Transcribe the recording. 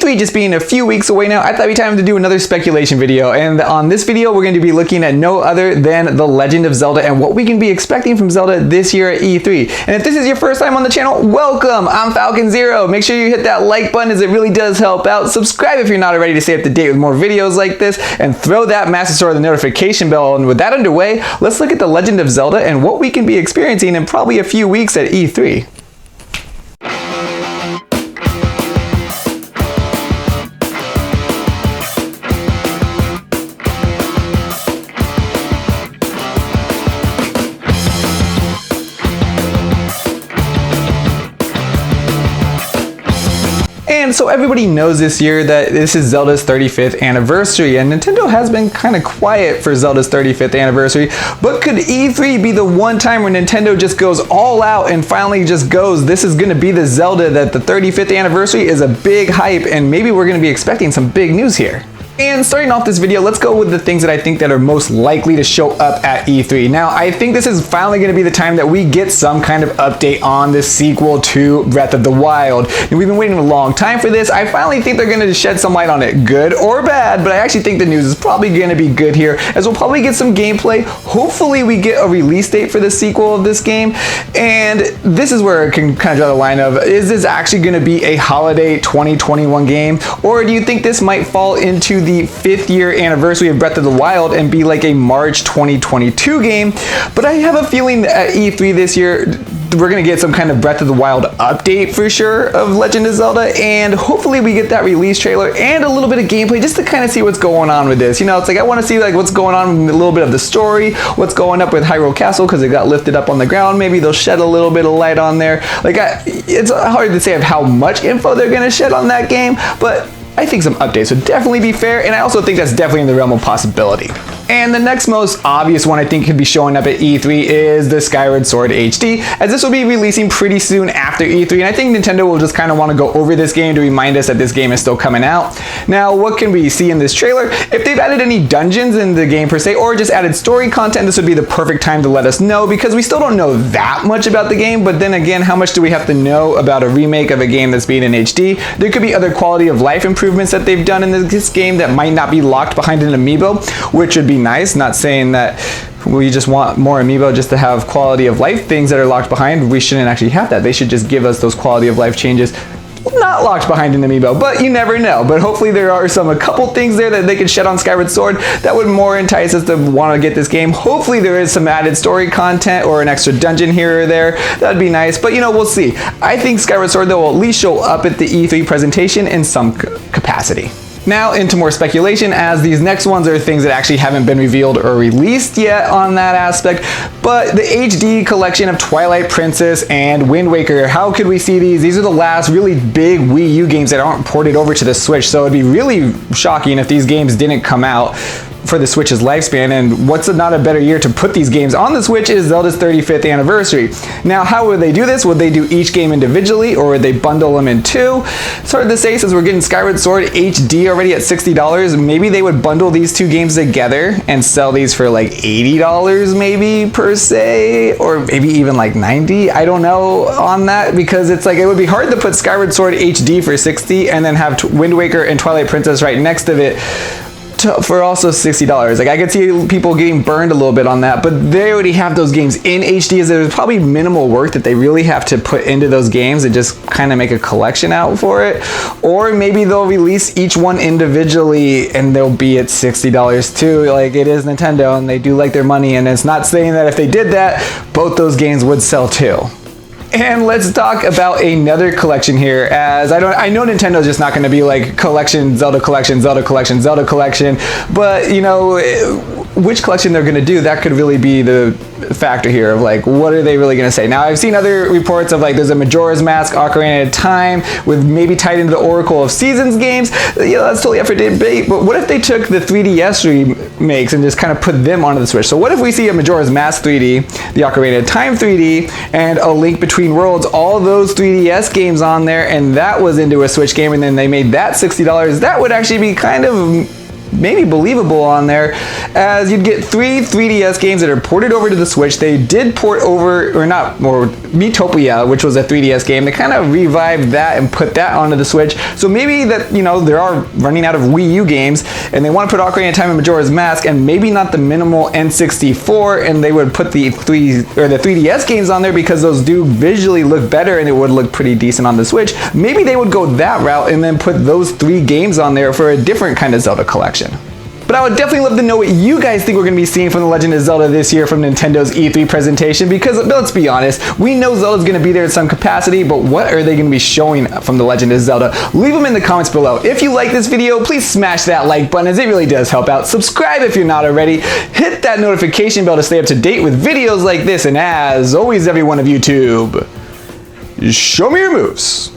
E3 just being a few weeks away now, I thought it'd be time to do another speculation video. And on this video, we're going to be looking at no other than The Legend of Zelda and what we can be expecting from Zelda this year at E3. And if this is your first time on the channel, welcome! I'm Falcon Zero. Make sure you hit that like button as it really does help out. Subscribe if you're not already to stay up to date with more videos like this, and throw that massive sword the notification bell. And with that underway, let's look at The Legend of Zelda and what we can be experiencing in probably a few weeks at E3. And so everybody knows this year that this is Zelda's 35th anniversary, and Nintendo has been kind of quiet for Zelda's 35th anniversary, but could E3 be the one time where Nintendo just goes all out and finally just goes, this is going to be the Zelda that the 35th anniversary is a big hype, and maybe we're going to be expecting some big news here. And starting off this video, let's go with the things that I think that are most likely to show up at E3. Now, I think this is finally going to be the time that we get some kind of update on the sequel to Breath of the Wild. And we've been waiting a long time for this. I finally think they're going to shed some light on it, good or bad, but I actually think the news is probably going to be good here, as we'll probably get some gameplay. Hopefully we get a release date for the sequel of this game. And this is where I can kind of draw the line of, is this actually going to be a holiday 2021 game? Or do you think this might fall into the 5th year anniversary of Breath of the Wild and be like a March 2022 game? But I have a feeling that at E3 this year, we're going to get some kind of Breath of the Wild update for sure of Legend of Zelda, and hopefully we get that release trailer and a little bit of gameplay just to kind of see what's going on with this. You know, it's like I want to see like what's going on with a little bit of the story, what's going up with Hyrule Castle because it got lifted up on the ground. Maybe they'll shed a little bit of light on there. Like it's hard to say of how much info they're going to shed on that game, but I think some updates would definitely be fair, and I also think that's definitely in the realm of possibility. And the next most obvious one I think could be showing up at E3 is the Skyward Sword HD, as this will be releasing pretty soon after E3, and I think Nintendo will just kind of want to go over this game to remind us that this game is still coming out. Now, what can we see in this trailer? If they've added any dungeons in the game per se, or just added story content, this would be the perfect time to let us know, because we still don't know that much about the game, but then again, how much do we have to know about a remake of a game that's being in HD? There could be other quality of life improvements that they've done in this game that might not be locked behind an amiibo, which would be nice. Not saying that we just want more amiibo just to have quality of life things that are locked behind. We shouldn't actually have that. They should just give us those quality of life changes not locked behind an amiibo, but you never know. But hopefully there are a couple things there that they could shed on Skyward Sword that would more entice us to want to get this game. Hopefully there is some added story content or an extra dungeon here or there. That'd be nice, but you know, we'll see. I think Skyward Sword though will at least show up at the E3 presentation in some capacity. Now into more speculation, as these next ones are things that actually haven't been revealed or released yet on that aspect, but the HD collection of Twilight Princess and Wind Waker, how could we see these? These are the last really big Wii U games that aren't ported over to the Switch, so it'd be really shocking if these games didn't come out for the Switch's lifespan, and what's not a better year to put these games on the Switch is Zelda's 35th anniversary. Now, how would they do this? Would they do each game individually, or would they bundle them in two? It's hard to say since we're getting Skyward Sword HD already at $60. Maybe they would bundle these two games together and sell these for like $80 maybe per se, or maybe even like $90. I don't know on that, because it's like it would be hard to put Skyward Sword HD for $60 and then have Wind Waker and Twilight Princess right next to it for also $60. Like I could see people getting burned a little bit on that, but they already have those games in HD, as there's probably minimal work that they really have to put into those games and just kind of make a collection out for it. Or maybe they'll release each one individually and they'll be at $60 too. Like it is Nintendo and they do like their money, and it's not saying that if they did that, both those games would sell too. And let's talk about another collection here, as I know Nintendo's just not going to be like collection, Zelda Collection, Zelda Collection, Zelda Collection, but you know, which collection they're going to do, that could really be the factor here of like, what are they really going to say? Now, I've seen other reports of like, there's a Majora's Mask, Ocarina of Time, with maybe tied into the Oracle of Seasons games. You know, that's totally up for debate, but what if they took the 3DS remakes and just kind of put them onto the Switch? So what if we see a Majora's Mask 3D, the Ocarina of Time 3D, and a Link Between Worlds, all those 3DS games on there, and that was into a Switch game, and then they made that $60? That would actually be kind of maybe believable on there, as you'd get 3 3DS games that are ported over to the Switch. They did port over, or not, or Miitopia, which was a 3DS game. They kind of revived that and put that onto the Switch. So maybe that, you know, they are running out of Wii U games, and they want to put Ocarina of Time and Majora's Mask, and maybe not the minimal N64, and they would put the 3DS games on there because those do visually look better, and it would look pretty decent on the Switch. Maybe they would go that route and then put those 3 games on there for a different kind of Zelda collection. But I would definitely love to know what you guys think we're going to be seeing from The Legend of Zelda this year from Nintendo's E3 presentation, because let's be honest, we know Zelda's going to be there in some capacity, but what are they going to be showing from The Legend of Zelda? Leave them in the comments below. If you like this video, please smash that like button, as it really does help out. Subscribe if you're not already. Hit that notification bell to stay up to date with videos like this, and as always, everyone of YouTube, show me your moves.